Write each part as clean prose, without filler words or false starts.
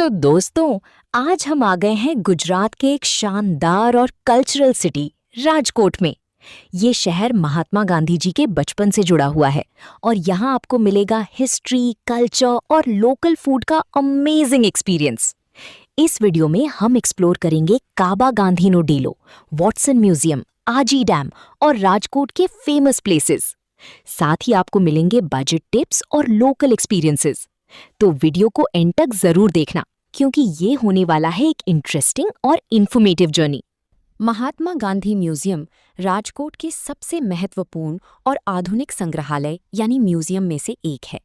तो दोस्तों, आज हम आ गए हैं गुजरात के एक शानदार और कल्चरल सिटी राजकोट में। ये शहर महात्मा गांधी जी के बचपन से जुड़ा हुआ है और यहाँ आपको मिलेगा हिस्ट्री, कल्चर और लोकल फूड का अमेजिंग एक्सपीरियंस। इस वीडियो में हम एक्सप्लोर करेंगे काबा गांधीनो डेलो, वॉटसन म्यूजियम, आजी डैम और राजकोट के फेमस प्लेसेस। साथ ही आपको मिलेंगे बजट टिप्स और लोकल एक्सपीरियंसेस। तो वीडियो को एंड तक जरूर देखना क्योंकि ये होने वाला है एक इंटरेस्टिंग और informative journey. Mahatma Gandhi museum Rajkot के सबसे महत्वपूर्ण और आधुनिक संग्रहालय यानी म्यूजियम में से एक है।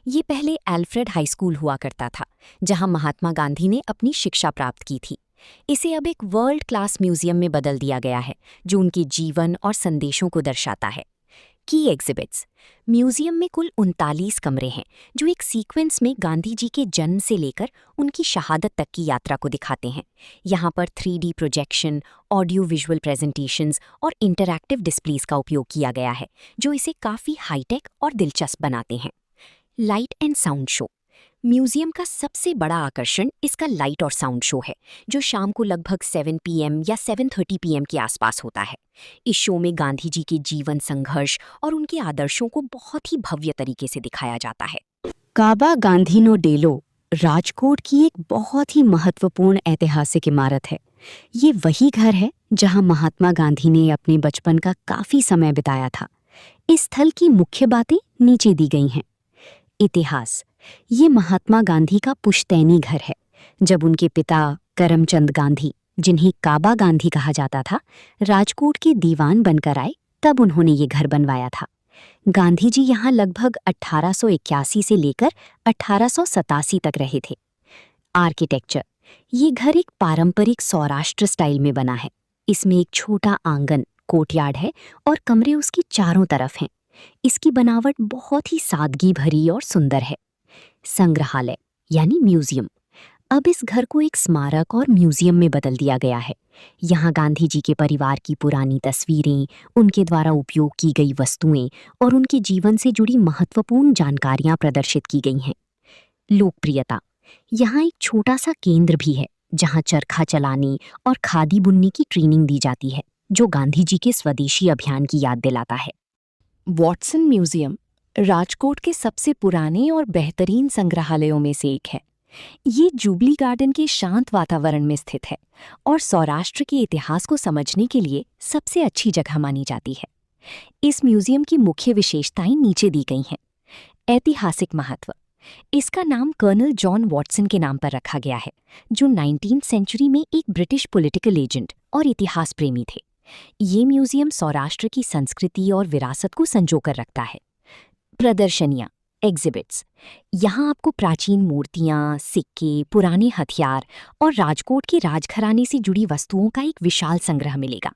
ये पहले अल्फ्रेड हाई स्कूल हुआ करता था, जहां महात्मा गांधी ने अपनी शिक्षा प्राप्त की थी। इसे अब एक वर्ल्ड क्लास म्यूजियम में बदल दिया गया है, जो उनके जीवन और संदेशों को दर्शाता है। की एग्जिबिट्स। म्यूजियम में कुल 39 कमरे हैं, जो एक सीक्वेंस में गांधी जी के जन्म से लेकर उनकी शहादत तक की यात्रा को दिखाते हैं। यहाँ पर 3D projection, audio visual presentations और इंटरैक्टिव डिस्प्लेस का उपयोग किया गया है, जो इसे काफ़ी हाईटेक और दिलचस्प बनाते हैं। Light and sound show. Museum का सबसे बड़ा आकर्षण इसका लाइट और साउंड शो है, जो शाम को लगभग 7 PM या 7:30 PM के आसपास होता है। इस शो में गांधी जी के जीवन, संघर्ष और उनके आदर्शों को बहुत ही भव्य तरीके से दिखाया जाता है। काबा गांधीनो डेलो राजकोट की एक बहुत ही महत्वपूर्ण ऐतिहासिक इमारत है। ये वही घर है जहां महात्मा गांधी ने अपने बचपन का काफी समय बिताया था। इस स्थल की मुख्य बातें नीचे दी गई हैं। इतिहास। ये महात्मा गांधी का पुश्तैनी घर है। जब उनके पिता करमचंद गांधी, जिन्हें काबा गांधी कहा जाता था, राजकोट के दीवान बनकर आए, तब उन्होंने ये घर बनवाया था। गांधी जी यहाँ लगभग 1881 से लेकर 1887 तक रहे थे। आर्किटेक्चर। ये घर एक पारंपरिक सौराष्ट्र स्टाइल में बना है। इसमें एक छोटा आंगन, कोर्टयार्ड है और कमरे उसकी चारों तरफ हैं। इसकी बनावट बहुत ही सादगी भरी और सुंदर है। संग्रहालय यानी म्यूजियम। अब इस घर को एक स्मारक और म्यूजियम में बदल दिया गया है। यहाँ गांधी जी के परिवार की पुरानी तस्वीरें, उनके द्वारा उपयोग की गई वस्तुएं और उनके जीवन से जुड़ी महत्वपूर्ण जानकारियां प्रदर्शित की गई हैं। लोकप्रियता। यहाँ एक छोटा सा केंद्र भी है, जहाँ चरखा चलाने और खादी बुनने की ट्रेनिंग दी जाती है, जो गांधी जी के स्वदेशी अभियान की याद दिलाता है। वॉटसन म्यूजियम राजकोट के सबसे पुराने और बेहतरीन संग्रहालयों में से एक है। ये जुबली गार्डन के शांत वातावरण में स्थित है और सौराष्ट्र के इतिहास को समझने के लिए सबसे अच्छी जगह मानी जाती है। इस म्यूजियम की मुख्य विशेषताएं नीचे दी गई हैं। ऐतिहासिक महत्व। इसका नाम कर्नल जॉन वॉटसन के नाम पर रखा गया है, जो 19वीं सेंचुरी में एक ब्रिटिश पॉलिटिकल एजेंट और इतिहास प्रेमी थे। ये म्यूजियम सौराष्ट्र की संस्कृति और विरासत को संजोकर रखता है। प्रदर्शनियाँ, एग्जिबिट्स। यहाँ आपको प्राचीन मूर्तियाँ, सिक्के, पुराने हथियार और राजकोट के राजघराने से जुड़ी वस्तुओं का एक विशाल संग्रह मिलेगा।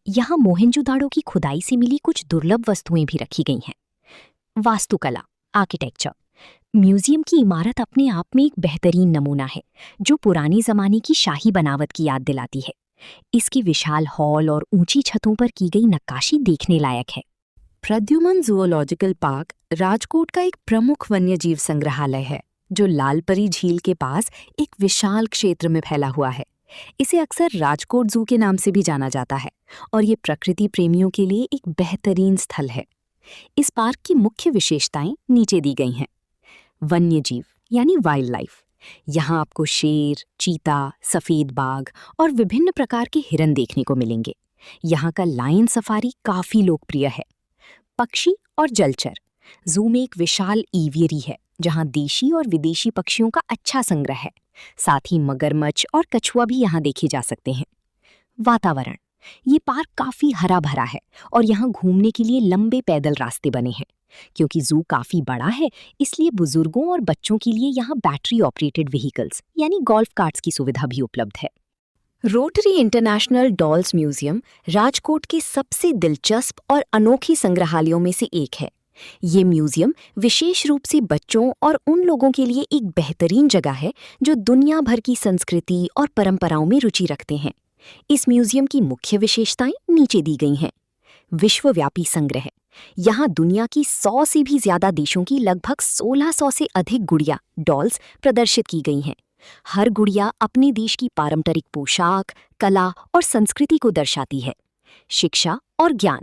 यहाँ मोहनजोदाड़ो की खुदाई से मिली कुछ दुर्लभ वस्तुएं भी रखी गई हैं। वास्तुकला, आर्किटेक्चर। म्यूजियम की इमारत अपने आप में एक बेहतरीन नमूना है, जो पुराने जमाने की शाही बनावट की याद दिलाती है। इसकी विशाल हॉल और ऊंची छतों पर की गई नक्काशी देखने लायक है। प्रद्युमन जूलॉजिकल पार्क राजकोट का एक प्रमुख वन्यजीव संग्रहालय है, जो लालपरी झील के पास एक विशाल क्षेत्र में फैला हुआ है। इसे अक्सर राजकोट जू के नाम से भी जाना जाता है और ये प्रकृति प्रेमियों के लिए एक बेहतरीन स्थल है। इस पार्क की मुख्य विशेषताएं नीचे दी गई हैं। वन्यजीव यानी वाइल्ड लाइफ। यहाँ आपको शेर, चीता, सफेद बाघ और विभिन्न प्रकार के हिरन देखने को मिलेंगे। यहाँ का लायन सफारी काफी लोकप्रिय है। पक्षी और जलचर। जू में एक विशाल एवियरी है, जहाँ देशी और विदेशी पक्षियों का अच्छा संग्रह है। साथ ही मगरमच्छ और कछुआ भी यहाँ देखे जा सकते हैं। वातावरण। ये पार्क काफी हरा भरा है और यहाँ घूमने के लिए लंबे पैदल रास्ते बने हैं। क्योंकि जू काफी बड़ा है, इसलिए बुजुर्गों और बच्चों के लिए यहाँ बैटरी ऑपरेटेड व्हीकल्स यानी गोल्फ कार्ट्स की सुविधा भी उपलब्ध है। Rotary international dolls museum Rajkot के सबसे दिलचस्प और अनोखी संग्रहालयों में से एक है। ये म्यूजियम विशेष रूप से बच्चों और उन लोगों के लिए एक बेहतरीन जगह है जो दुनिया भर की संस्कृति और परंपराओं में रुचि रखते हैं। इस म्यूजियम की मुख्य विशेषताएं नीचे दी गई हैं। विश्वव्यापी संग्रह। यहाँ दुनिया की 100 से भी ज्यादा देशों की लगभग 1600 से अधिक गुड़िया डॉल्स प्रदर्शित की गई हैं, हर गुड़िया अपने देश की पारंपरिक पोशाक, कला और संस्कृति को दर्शाती है। शिक्षा और ज्ञान।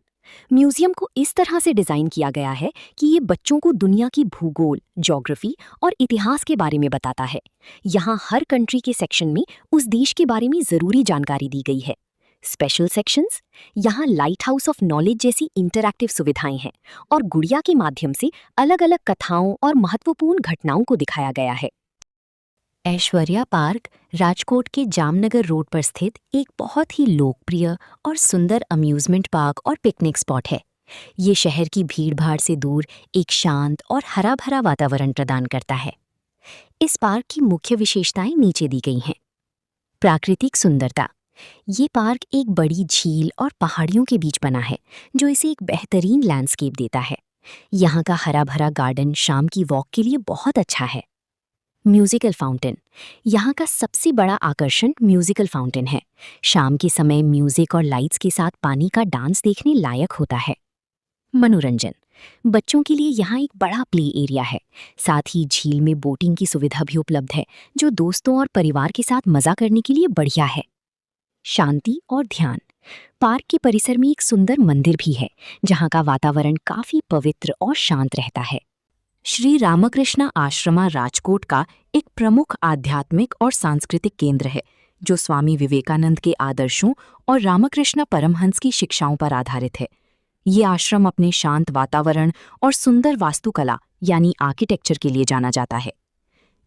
म्यूजियम को इस तरह से डिजाइन किया गया है कि ये बच्चों को दुनिया की भूगोल, ज्योग्राफी और इतिहास के बारे में बताता है। यहाँ हर कंट्री के सेक्शन में उस देश के बारे में जरूरी जानकारी दी गई है। स्पेशल सेक्शंस, यहाँ लाइट हाउस ऑफ नॉलेज जैसी इंटरैक्टिव सुविधाएं हैं और गुड़िया के माध्यम से अलग अलग कथाओं और महत्वपूर्ण घटनाओं को दिखाया गया है। ऐश्वर्या पार्क राजकोट के जामनगर रोड पर स्थित एक बहुत ही लोकप्रिय और सुंदर अम्यूजमेंट पार्क और पिकनिक स्पॉट है। ये शहर की भीड़भाड़ से दूर एक शांत और हरा भरा वातावरण प्रदान करता है। इस पार्क की मुख्य विशेषताएं नीचे दी गई हैं। प्राकृतिक सुंदरता। ये पार्क एक बड़ी झील और पहाड़ियों के बीच बना है, जो इसे एक बेहतरीन लैंडस्केप देता है। यहाँ का हरा भरा गार्डन शाम की वॉक के लिए बहुत अच्छा है। Musical fountain. यहाँ का सबसे बड़ा आकर्षण म्यूजिकल फाउंटेन है। शाम के समय म्यूजिक और लाइट्स के साथ पानी का डांस देखने लायक होता है। मनोरंजन। बच्चों के लिए यहाँ एक बड़ा प्ले एरिया है। साथ ही झील में बोटिंग की सुविधा भी उपलब्ध है, जो दोस्तों और परिवार के साथ मजा करने के लिए बढ़िया है। शांति और ध्यान। पार्क के परिसर में एक सुंदर मंदिर भी है, जहाँ का वातावरण काफी पवित्र और शांत रहता है। श्री रामकृष्ण आश्रमा राजकोट का एक प्रमुख आध्यात्मिक और सांस्कृतिक केंद्र है, जो स्वामी विवेकानंद के आदर्शों और रामकृष्ण परमहंस की शिक्षाओं पर आधारित है। ये आश्रम अपने शांत वातावरण और सुंदर वास्तुकला यानी आर्किटेक्चर के लिए जाना जाता है।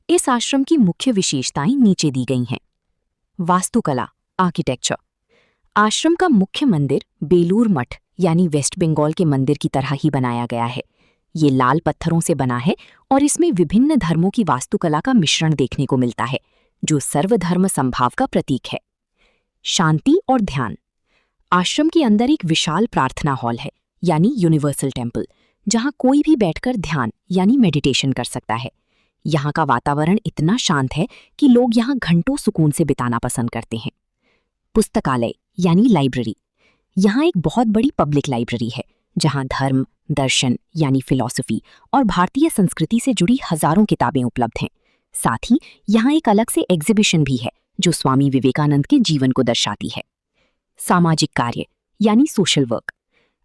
इस आश्रम की मुख्य विशेषताएं नीचे दी गई हैं। वास्तुकला, आर्किटेक्चर। आश्रम का मुख्य मंदिर बेलूर मठ यानी वेस्ट बंगाल के मंदिर की तरह ही बनाया गया है। ये लाल पत्थरों से बना है और इसमें विभिन्न धर्मों की वास्तुकला का मिश्रण देखने को मिलता है, जो सर्वधर्म संभाव का प्रतीक है। शांति और ध्यान। आश्रम के अंदर एक विशाल प्रार्थना हॉल है यानी यूनिवर्सल टेम्पल, जहां कोई भी बैठकर ध्यान यानी मेडिटेशन कर सकता है। यहाँ का वातावरण इतना शांत है कि लोग यहाँ घंटों सुकून से बिताना पसंद करते हैं। पुस्तकालय यानी लाइब्रेरी। यहाँ एक बहुत बड़ी पब्लिक लाइब्रेरी है, जहाँ धर्म, दर्शन यानी फिलॉसफी और भारतीय संस्कृति से जुड़ी हजारों किताबें उपलब्ध हैं। साथ ही यहाँ एक अलग से एग्जीबिशन भी है, जो स्वामी विवेकानंद के जीवन को दर्शाती है। सामाजिक कार्य यानी सोशल वर्क।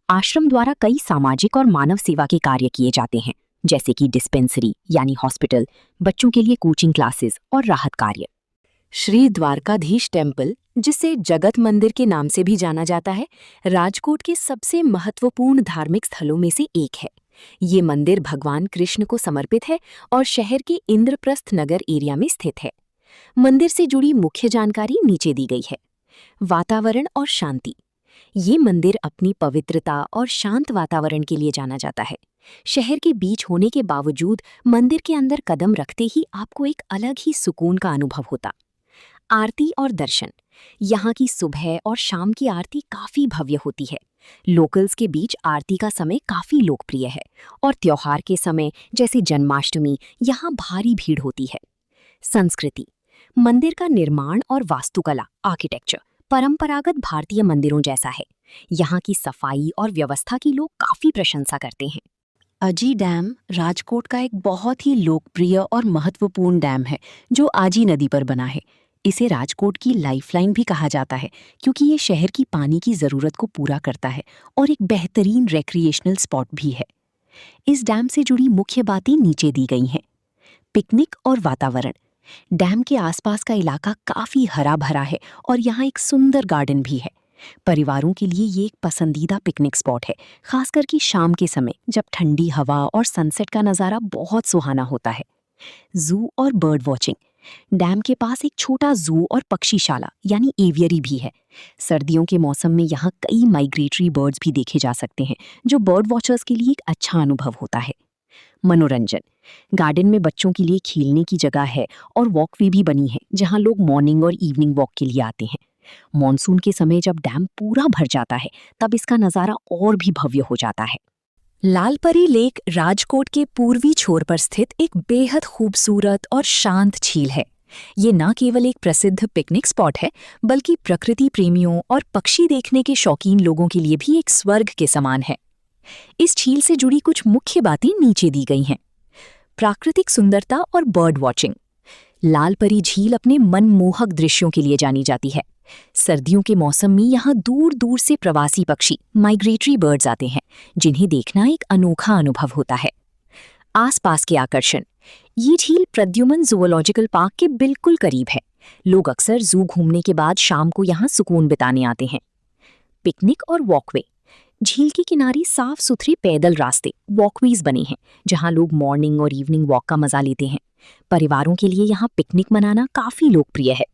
आश्रम द्वारा कई सामाजिक और मानव सेवा के कार्य किए जाते हैं, जैसे कि डिस्पेंसरी यानी हॉस्पिटल, बच्चों के लिए कोचिंग क्लासेस और राहत कार्य। श्री द्वारकाधीश टेम्पल, जिसे जगत मंदिर के नाम से भी जाना जाता है, राजकोट के सबसे महत्वपूर्ण धार्मिक स्थलों में से एक है। ये मंदिर भगवान कृष्ण को समर्पित है और शहर के इंद्रप्रस्थ नगर एरिया में स्थित है। मंदिर से जुड़ी मुख्य जानकारी नीचे दी गई है। वातावरण और शांति। ये मंदिर अपनी पवित्रता और शांत वातावरण के लिए जाना जाता है। शहर के बीच होने के बावजूद मंदिर के अंदर कदम रखते ही आपको एक अलग ही सुकून का अनुभव होता। आरती और दर्शन। यहाँ की सुबह और शाम की आरती काफी भव्य होती है। लोकल्स के बीच आरती का समय काफी लोकप्रिय है और त्योहार के समय जैसे जन्माष्टमी यहाँ भारी भीड़ होती है। संस्कृति। मंदिर का निर्माण और वास्तुकला, आर्किटेक्चर परंपरागत भारतीय मंदिरों जैसा है। यहाँ की सफाई और व्यवस्था की लोग काफी प्रशंसा करते हैं। अजी डैम राजकोट का एक बहुत ही लोकप्रिय और महत्वपूर्ण डैम है, जो आजी नदी पर बना है। इसे राजकोट की लाइफलाइन भी कहा जाता है, क्योंकि ये शहर की पानी की ज़रूरत को पूरा करता है और एक बेहतरीन रिक्रिएशनल स्पॉट भी है। इस डैम से जुड़ी मुख्य बातें नीचे दी गई हैं। पिकनिक और वातावरण। डैम के आसपास का इलाका काफ़ी हरा भरा है और यहाँ एक सुंदर गार्डन भी है। परिवारों के लिए ये एक पसंदीदा पिकनिक स्पॉट है, खासकर कि शाम के समय जब ठंडी हवा और सनसेट का नज़ारा बहुत सुहाना होता है। जू और बर्ड वॉचिंग। डैम के पास एक छोटा जू और पक्षीशाला यानी एवियरी भी है। सर्दियों के मौसम में यहाँ कई माइग्रेटरी बर्ड्स भी देखे जा सकते हैं, जो बर्ड वॉचर्स के लिए एक अच्छा अनुभव होता है। मनोरंजन। गार्डन में बच्चों के लिए खेलने की जगह है और वॉकवे भी बनी है, जहाँ लोग मॉर्निंग और इवनिंग वॉक के लिए आते हैं। मॉनसून के समय जब डैम पूरा भर जाता है, तब इसका नज़ारा और भी भव्य हो जाता है। लालपरी लेक राजकोट के पूर्वी छोर पर स्थित एक बेहद खूबसूरत और शांत झील है। ये न केवल एक प्रसिद्ध पिकनिक स्पॉट है, बल्कि प्रकृति प्रेमियों और पक्षी देखने के शौकीन लोगों के लिए भी एक स्वर्ग के समान है। इस झील से जुड़ी कुछ मुख्य बातें नीचे दी गई हैं। प्राकृतिक सुंदरता और बर्ड वॉचिंग। लाल परी झील अपने मनमोहक दृश्यों के लिए जानी जाती है। सर्दियों के मौसम में यहाँ दूर दूर से प्रवासी पक्षी माइग्रेटरी बर्ड्स आते हैं, जिन्हें देखना एक अनोखा अनुभव होता है। आसपास के आकर्षण। ये झील प्रद्युमन जूलॉजिकल पार्क के बिल्कुल करीब है। लोग अक्सर जू घूमने के बाद शाम को यहाँ सुकून बिताने आते हैं। पिकनिक और वॉकवे। झील के किनारे साफ सुथरे पैदल रास्ते वॉकवेज बने हैं, जहां लोग मॉर्निंग और इवनिंग वॉक का मजा लेते हैं। परिवारों के लिए यहाँ पिकनिक मनाना काफी लोकप्रिय है।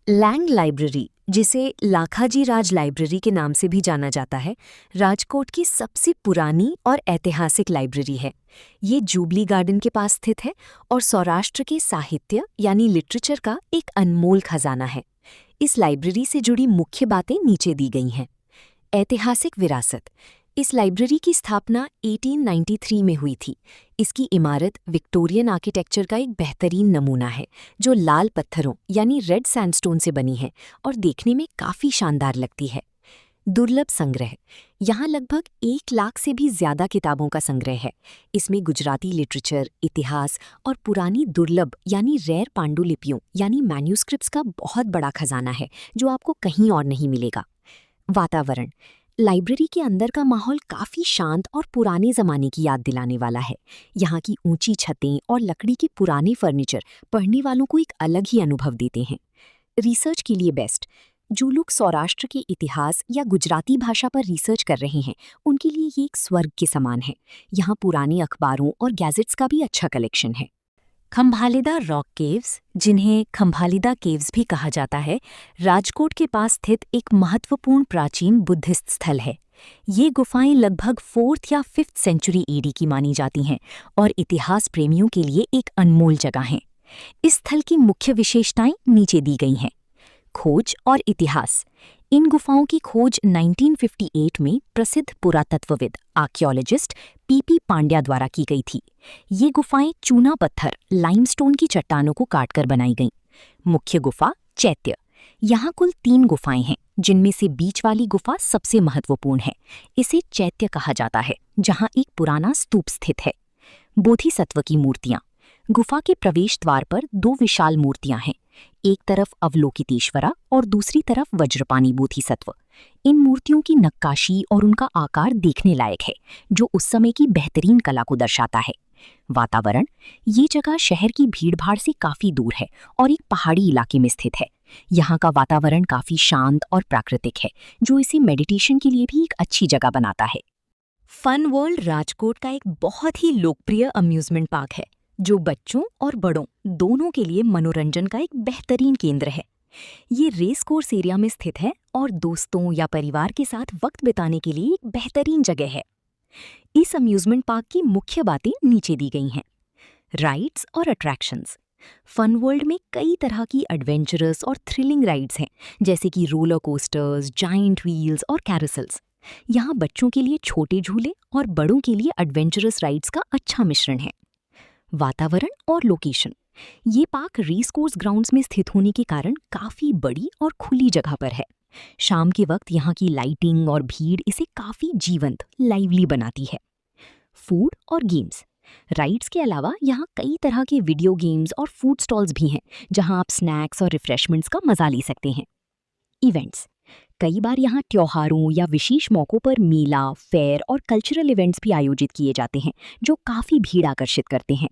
लैंग लाइब्रेरी, जिसे लाखाजी राज लाइब्रेरी के नाम से भी जाना जाता है, राजकोट की सबसे पुरानी और ऐतिहासिक लाइब्रेरी है। ये जुबली गार्डन के पास स्थित है और सौराष्ट्र के साहित्य यानी लिटरेचर का एक अनमोल खजाना है। इस लाइब्रेरी से जुड़ी मुख्य बातें नीचे दी गई हैं। ऐतिहासिक विरासत। इस लाइब्रेरी की स्थापना 1893 में हुई थी। इसकी इमारत विक्टोरियन आर्किटेक्चर का एक बेहतरीन नमूना है, जो लाल पत्थरों यानी रेड सैंडस्टोन से बनी है और देखने में काफ़ी शानदार लगती है। दुर्लभ संग्रह। यहाँ लगभग 1 लाख से भी ज़्यादा किताबों का संग्रह है। इसमें गुजराती लिटरेचर, इतिहास और पुरानी दुर्लभ यानी रेयर पांडुलिपियों यानी मैन्यूस्क्रिप्ट्स का बहुत बड़ा खजाना है, जो आपको कहीं और नहीं मिलेगा। वातावरण। लाइब्रेरी के अंदर का माहौल काफ़ी शांत और पुराने ज़माने की याद दिलाने वाला है। यहाँ की ऊंची छतें और लकड़ी के पुराने फर्नीचर पढ़ने वालों को एक अलग ही अनुभव देते हैं। रिसर्च के लिए बेस्ट। जो लोग सौराष्ट्र के इतिहास या गुजराती भाषा पर रिसर्च कर रहे हैं, उनके लिए ये एक स्वर्ग के समान है। यहाँ पुराने अखबारों और गैजेट्स का भी अच्छा कलेक्शन है। खंभालिदा रॉक केव्स, जिन्हें खंभालिदा केव्स भी कहा जाता है, राजकोट के पास स्थित एक महत्वपूर्ण प्राचीन बुद्धिस्ट स्थल है। ये गुफाएं लगभग 4th या 5th सेंचुरी एडी की मानी जाती हैं और इतिहास प्रेमियों के लिए एक अनमोल जगह हैं। इस स्थल की मुख्य विशेषताएं नीचे दी गई हैं। खोज और इतिहास। इन गुफाओं की खोज 1958 में प्रसिद्ध पुरातत्वविद आर्कियोलॉजिस्ट पीपी पांड्या द्वारा की गई थी। ये गुफाएं चूना पत्थर लाइमस्टोन की चट्टानों को काटकर बनाई गईं। मुख्य गुफा चैत्य। यहाँ कुल 3 गुफाएं हैं, जिनमें से बीच वाली गुफा सबसे महत्वपूर्ण है। इसे चैत्य कहा जाता है, जहाँ एक पुराना स्तूप स्थित है। बोधिसत्व की मूर्तियां। गुफा के प्रवेश द्वार पर 2 विशाल मूर्तियां हैं। एक तरफ अवलोकितेश्वरा और दूसरी तरफ वज्रपानी बोधिसत्व। इन मूर्तियों की नक्काशी और उनका आकार देखने लायक है, जो उस समय की बेहतरीन कला को दर्शाता है। वातावरण। ये जगह शहर की भीड़भाड़ से काफी दूर है और एक पहाड़ी इलाके में स्थित है। यहाँ का वातावरण काफी शांत और प्राकृतिक है, जो इसे मेडिटेशन के लिए भी एक अच्छी जगह बनाता है। फन वर्ल्ड राजकोट का एक बहुत ही लोकप्रिय अम्यूजमेंट पार्क है, जो बच्चों और बड़ों दोनों के लिए मनोरंजन का एक बेहतरीन केंद्र है। ये रेस कोर्स एरिया में स्थित है और दोस्तों या परिवार के साथ वक्त बिताने के लिए एक बेहतरीन जगह है। इस अम्यूजमेंट पार्क की मुख्य बातें नीचे दी गई हैं। राइड्स और अट्रैक्शंस। फन वर्ल्ड में कई तरह की एडवेंचरस और थ्रिलिंग राइड्स हैं, जैसे कि रोलर कोस्टर्स, जायंट व्हील्स और कैरोसेल्स। यहाँ बच्चों के लिए छोटे झूले और बड़ों के लिए एडवेंचरस राइड्स का अच्छा मिश्रण है। वातावरण और लोकेशन। ये पार्क रेस कोर्स ग्राउंड्स में स्थित होने के कारण काफी बड़ी और खुली जगह पर है। शाम के वक्त यहाँ की लाइटिंग और भीड़ इसे काफी जीवंत, लाइवली बनाती है। फूड और गेम्स। राइड्स के अलावा यहाँ कई तरह के वीडियो गेम्स और फूड स्टॉल्स भी हैं, जहाँ आप स्नैक्स और रिफ्रेशमेंट्स का मजा ले सकते हैं। इवेंट्स। कई बार यहाँ त्योहारों या विशेष मौक़ों पर मेला, फेयर और कल्चरल इवेंट्स भी आयोजित किए जाते हैं, जो काफ़ी भीड़ आकर्षित करते हैं।